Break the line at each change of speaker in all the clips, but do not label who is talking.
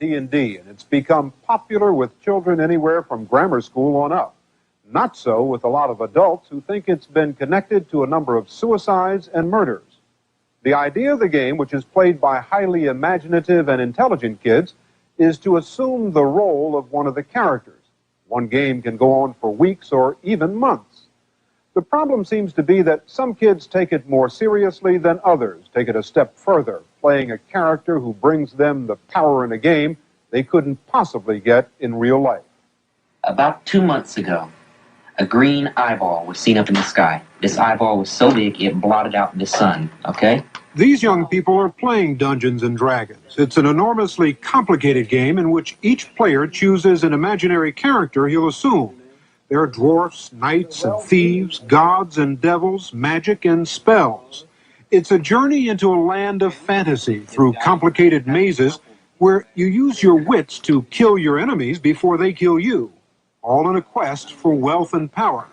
D&D, and it's become popular with children anywhere from grammar school on up. Not so with a lot of adults who think it's been connected to a number of suicides and murders. The idea of the game, which is played by highly imaginative and intelligent kids, is to assume the role of one of the characters. One game can go on for weeks or even months. The problem seems to be that some kids take it more seriously than others, take it a step further, playing a character who brings them the power in a game they couldn't possibly get in real life.
About 2 months ago, a green eyeball was seen up in the sky. This eyeball was so big it blotted out the sun, okay?
These young people are playing Dungeons and Dragons. It's an enormously complicated game in which each player chooses an imaginary character he'll assume. There are dwarfs, knights and thieves, gods and devils, magic and spells. It's a journey into a land of fantasy through complicated mazes where you use your wits to kill your enemies before they kill you, all in a quest for wealth and power.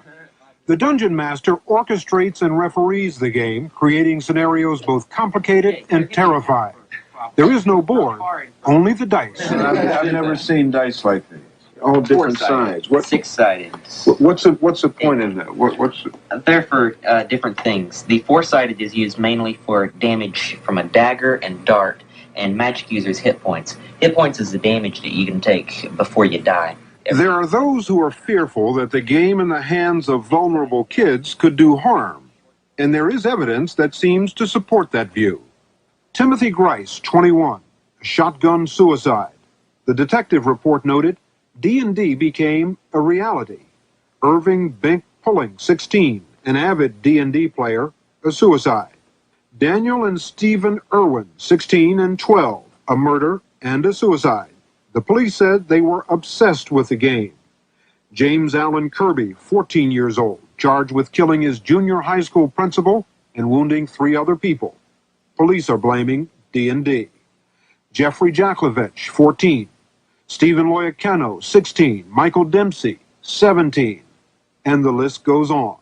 The Dungeon Master orchestrates and referees the game, creating scenarios both complicated and terrifying. There is no board, only the dice.
I've never seen dice like these. All different sides.
Six-sided.
What's the point in that?
They're for different things. The four-sided is used mainly for damage from a dagger and dart, and magic users' hit points. Hit points is the damage that you can take before you die.
There are those who are fearful that the game in the hands of vulnerable kids could do harm, and there is evidence that seems to support that view. Timothy Grice, 21, a shotgun suicide. The detective report noted, D&D became a reality. Irving Bink Pulling, 16, an avid D&D player, a suicide. Daniel and Stephen Irwin, 16 and 12, a murder and a suicide. The police said they were obsessed with the game. James Allen Kirby, 14 years old, charged with killing his junior high school principal and wounding 3 other people. Police are blaming D&D. Jeffrey Jaklovich, 14. Stephen Loyacano, 16. Michael Dempsey, 17. And the list goes on.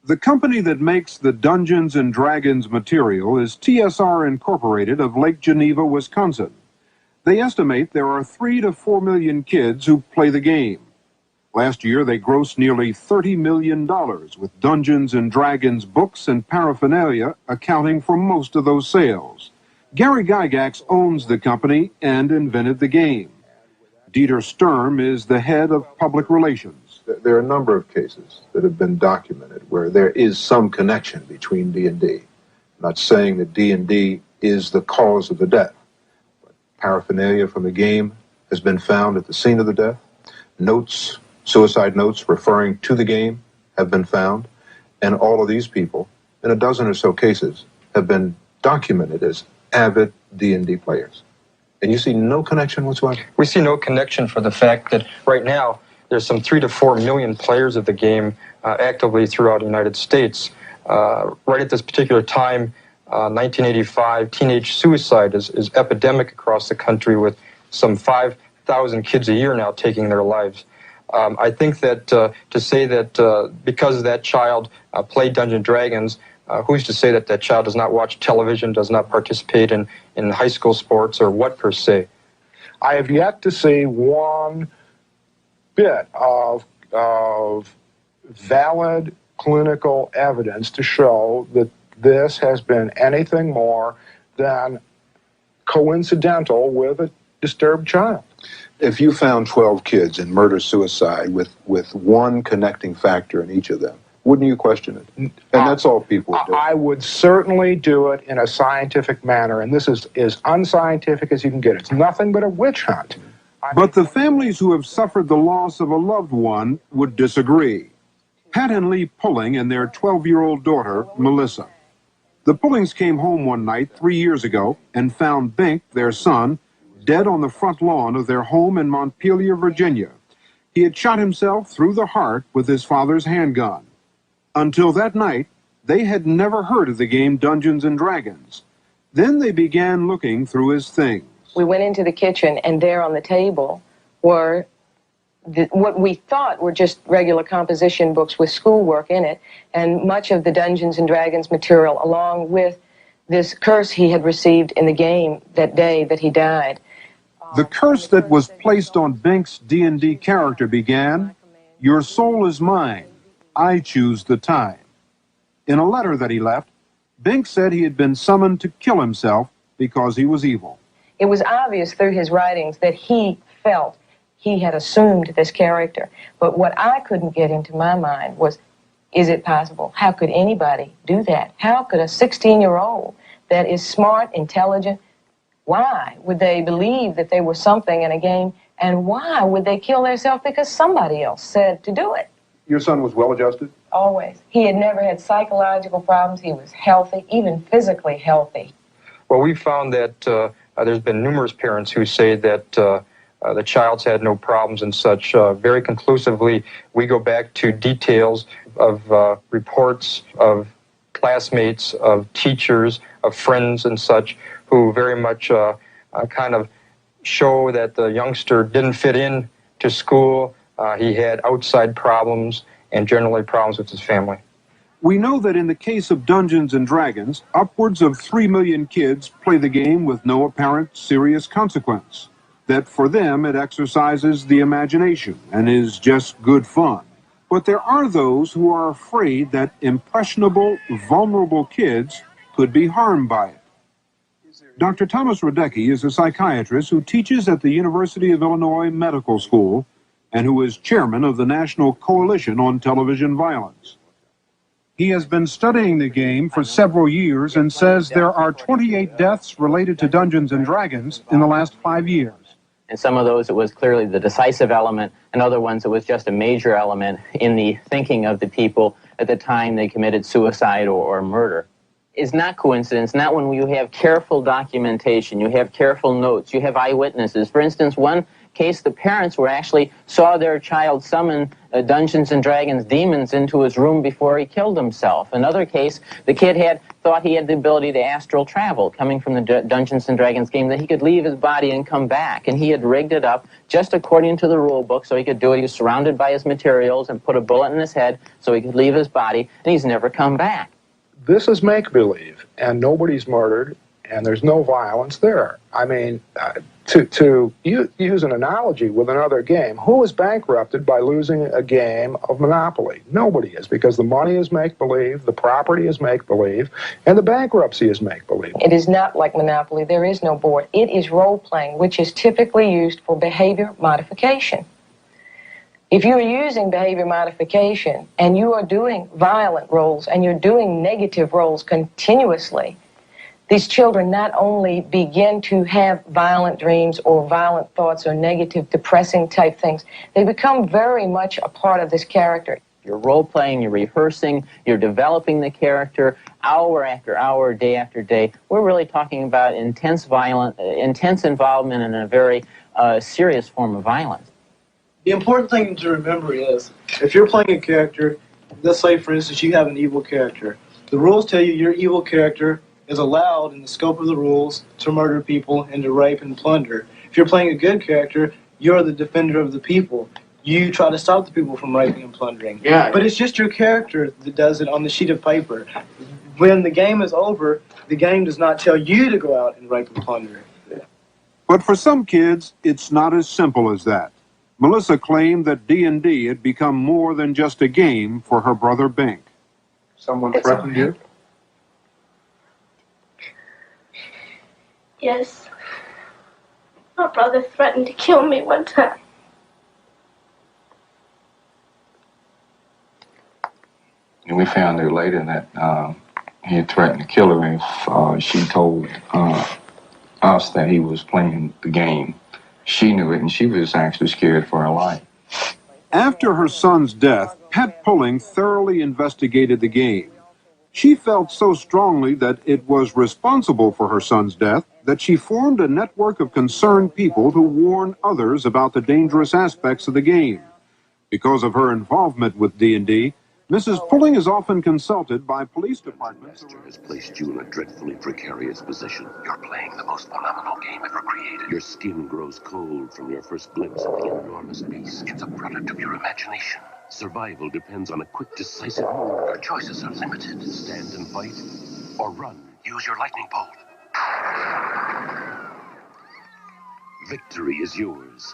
The company that makes the Dungeons and Dragons material is TSR Incorporated of Lake Geneva, Wisconsin. They estimate there are 3 to 4 million kids who play the game. Last year, they grossed nearly $30 million, with Dungeons and Dragons books and paraphernalia accounting for most of those sales. Gary Gygax owns the company and invented the game. Dieter Sturm is the head of public relations.
There are a number of cases that have been documented where there is some connection between D&D. I'm not saying that D&D is the cause of the death. Paraphernalia from the game has been found at the scene of the death. Notes, suicide notes referring to the game have been found. And all of these people, in a dozen or so cases, have been documented as avid D&D players. And you see no connection whatsoever?
We see no connection for the fact that right now there's some 3 to 4 million players of the game actively throughout the United States. Right at this particular time, 1985, teenage suicide is epidemic across the country, with some 5,000 kids a year now taking their lives. I think that to say that because that child played Dungeons & Dragons, who's to say that that child does not watch television, does not participate in high school sports, or what per se?
I have yet to see one bit of valid clinical evidence to show that this has been anything more than coincidental with a disturbed child.
If you found 12 kids in murder-suicide with one connecting factor in each of them, wouldn't you question it? And that's all people would do.
I would certainly do it in a scientific manner, and this is as unscientific as you can get. It's nothing but a witch hunt.
But the families who have suffered the loss of a loved one would disagree. Pat and Lee Pulling and their 12-year-old daughter, Melissa. The Pullings came home one night 3 years ago and found Bink, their son, dead on the front lawn of their home in Montpelier, Virginia. He had shot himself through the heart with his father's handgun. Until that night, they had never heard of the game Dungeons and Dragons. Then they began looking through his things.
We went into the kitchen, and there on the table were what we thought were just regular composition books with schoolwork in it, and much of the Dungeons and Dragons material, along with this curse he had received in the game that day that he died.
The curse that was placed on Bink's D&D character began, "Your soul is mine. I choose the time." In a letter that he left, Bink said he had been summoned to kill himself because he was evil.
It was obvious through his writings that he felt he had assumed this character. But what I couldn't get into my mind was, is it possible? How could anybody do that? How could a 16-year-old that is smart, intelligent, why would they believe that they were something in a game? And why would they kill themselves because somebody else said to do it?
Your son was well-adjusted?
Always. He had never had psychological problems. He was healthy, even physically healthy.
Well, we found that there's been numerous parents who say that the child's had no problems and such. Very conclusively, we go back to details of reports of classmates, of teachers, of friends and such, who very much kind of show that the youngster didn't fit in to school. He had outside problems and generally problems with his family.
We know that in the case of Dungeons and Dragons, upwards of 3 million kids play the game with no apparent serious consequence. That for them it exercises the imagination and is just good fun. But there are those who are afraid that impressionable, vulnerable kids could be harmed by it. Dr. Thomas Radecki is a psychiatrist who teaches at the University of Illinois Medical School and who is chairman of the National Coalition on Television Violence. He has been studying the game for several years and says there are 28 deaths related to Dungeons and Dragons in the last 5 years.
In some of those, it was clearly the decisive element. In other ones, it was just a major element in the thinking of the people at the time they committed suicide or murder. It's not coincidence, not when you have careful documentation, you have careful notes, you have eyewitnesses. For instance, one case, the parents saw their child summon Dungeons and Dragons demons into his room before he killed himself. Another case, the kid thought he had the ability to astral travel, coming from the Dungeons and Dragons game, that he could leave his body and come back. And he had rigged it up just according to the rule book so he could do it. He was surrounded by his materials and put a bullet in his head so he could leave his body, and he's never come back.
This is make-believe, and nobody's murdered, and there's no violence there. I mean, to use an analogy with another game, who is bankrupted by losing a game of Monopoly? Nobody is, because the money is make-believe, the property is make-believe, and the bankruptcy is make-believe.
It is not like Monopoly. There is no board. It is role-playing, which is typically used for behavior modification. If you are using behavior modification and you are doing violent roles and you're doing negative roles continuously, these children not only begin to have violent dreams or violent thoughts or negative, depressing type things, they become very much a part of this character.
You're role-playing, you're rehearsing, you're developing the character hour after hour, day after day. We're really talking about intense involvement in a very serious form of violence.
The important thing to remember is, if you're playing a character, let's say, for instance, you have an evil character. The rules tell you your evil character is allowed in the scope of the rules to murder people and to rape and plunder. If you're playing a good character, you're the defender of the people. You try to stop the people from raping and plundering. Yeah. But it's just your character that does it on the sheet of paper. When the game is over, the game does not tell you to go out and rape and plunder.
But for some kids, it's not as simple as that. Melissa claimed that D&D had become more than just a game for her brother Bink.
Someone threatened you?
Yes. My brother threatened to kill me one time.
And we found out later that he had threatened to kill her if she told us that he was playing the game. She knew it, and she was actually scared for her life.
After her son's death, Pat Pulling thoroughly investigated the game. She felt so strongly that it was responsible for her son's death that she formed a network of concerned people to warn others about the dangerous aspects of the game. Because of her involvement with D&D, Mrs. Pulling is often consulted by police departments.
The master has placed you in a dreadfully precarious position. You're playing the most phenomenal game ever created. Your skin grows cold from your first glimpse of the enormous beast. It's a product of your imagination. Survival depends on a quick, decisive move. Your choices are limited. Stand and fight, or run. Use your lightning bolt. Victory is yours.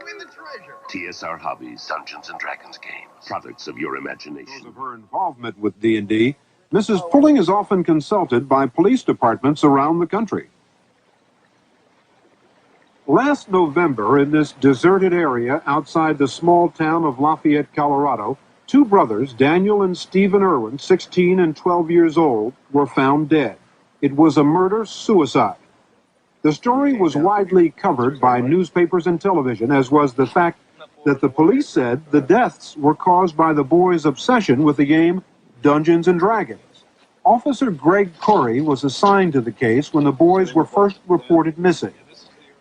Win the treasure.
TSR Hobbies, Dungeons & Dragons games. Products of your imagination.
Because of her involvement with D&D, Mrs. Pulling is often consulted by police departments around the country. Last November, in this deserted area outside the small town of Lafayette, Colorado, two brothers, Daniel and Stephen Irwin, 16 and 12 years old, were found dead. It was a murder-suicide. The story was widely covered by newspapers and television, as was the fact that the police said the deaths were caused by the boys' obsession with the game Dungeons & Dragons. Officer Greg Corey was assigned to the case when the boys were first reported missing.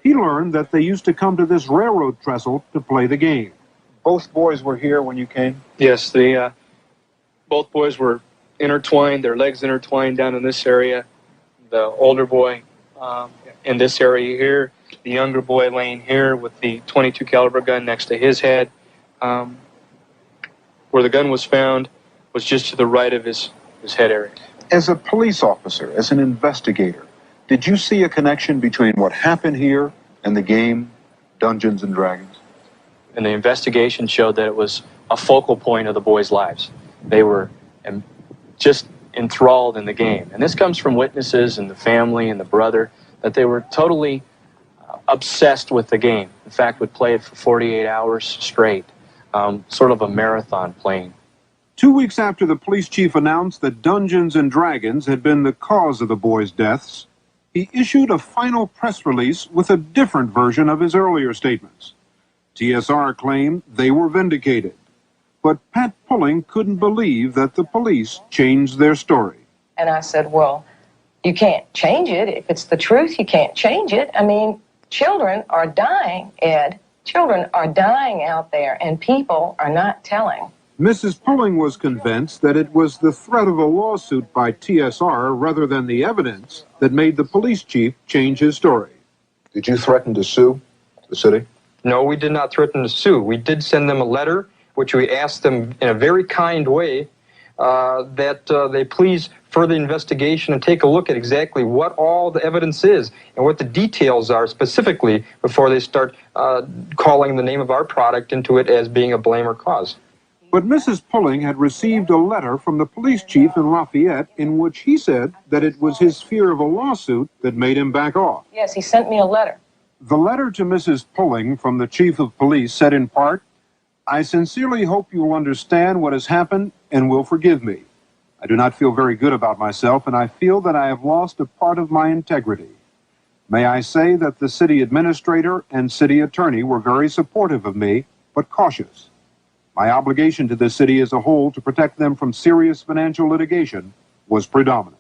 He learned that they used to come to this railroad trestle to play the game.
Both boys were here when you came?
Yes, both boys were intertwined, their legs intertwined down in this area. The older boy in this area here, the younger boy laying here with the .22 caliber gun next to his head. Where the gun was found was just to the right of his head area.
As a police officer, as an investigator, did you see a connection between what happened here and the game Dungeons & Dragons?
And the investigation showed that it was a focal point of the boys' lives. They were just enthralled in the game. And this comes from witnesses and the family and the brother, that they were totally obsessed with the game. In fact, would play it for 48 hours straight, sort of a marathon playing.
2 weeks after the police chief announced that Dungeons & Dragons had been the cause of the boys' deaths, he issued a final press release with a different version of his earlier statements. TSR claimed they were vindicated. But Pat Pulling couldn't believe that the police changed their story.
And I said, well, you can't change it. If it's the truth, you can't change it. I mean, children are dying, Ed. Children are dying out there, and people are not telling.
Mrs. Pulling was convinced that it was the threat of a lawsuit by TSR rather than the evidence that made the police chief change his story.
Did you threaten to sue the city?
No, we did not threaten to sue. We did send them a letter, which we asked them in a very kind way that they please further investigation and take a look at exactly what all the evidence is and what the details are specifically before they start calling the name of our product into it as being a blame or cause.
But Mrs. Pulling had received a letter from the police chief in Lafayette in which he said that it was his fear of a lawsuit that made him back off.
Yes, he sent me a letter.
The letter to Mrs. Pulling from the chief of police said in part, "I sincerely hope you will understand what has happened and will forgive me. I do not feel very good about myself, and I feel that I have lost a part of my integrity. May I say that the city administrator and city attorney were very supportive of me, but cautious. My obligation to the city as a whole to protect them from serious financial litigation was predominant."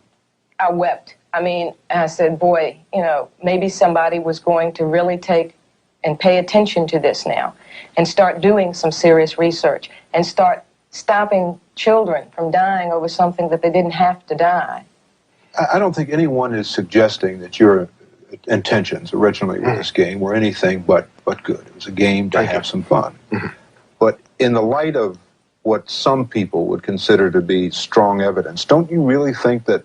I wept. I mean, I said, boy, you know, maybe somebody was going to really take and pay attention to this now and start doing some serious research and start stopping children from dying over something that they didn't have to die.
I don't think anyone is suggesting that your intentions originally with this game were anything but good. It was a game to have some fun. But in the light of what some people would consider to be strong evidence, don't you really think that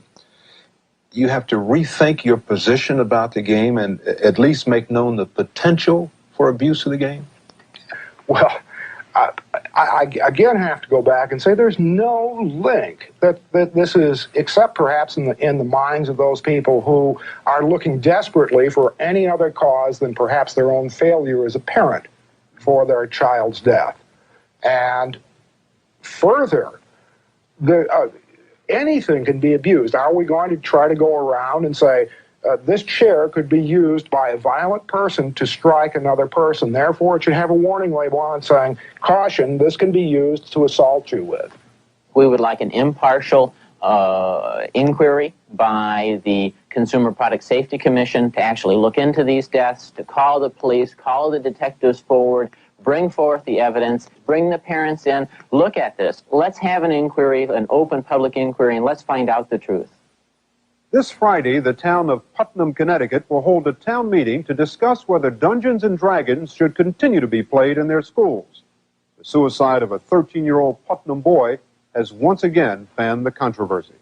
you have to rethink your position about the game and at least make known the potential for abuse of the game?
Well, I again have to go back and say there's no link that this is, except perhaps in the minds of those people who are looking desperately for any other cause than perhaps their own failure as a parent for their child's death. And further, anything can be abused. Are we going to try to go around and say, this chair could be used by a violent person to strike another person, therefore it should have a warning label on it saying, caution, this can be used to assault you with?
We would like an impartial inquiry by the Consumer Product Safety Commission to actually look into these deaths, to call the police, call the detectives forward, bring forth the evidence, bring the parents in, look at this. Let's have an inquiry, an open public inquiry, and let's find out the truth.
This Friday, the town of Putnam, Connecticut will hold a town meeting to discuss whether Dungeons & Dragons should continue to be played in their schools. The suicide of a 13-year-old Putnam boy has once again fanned the controversy.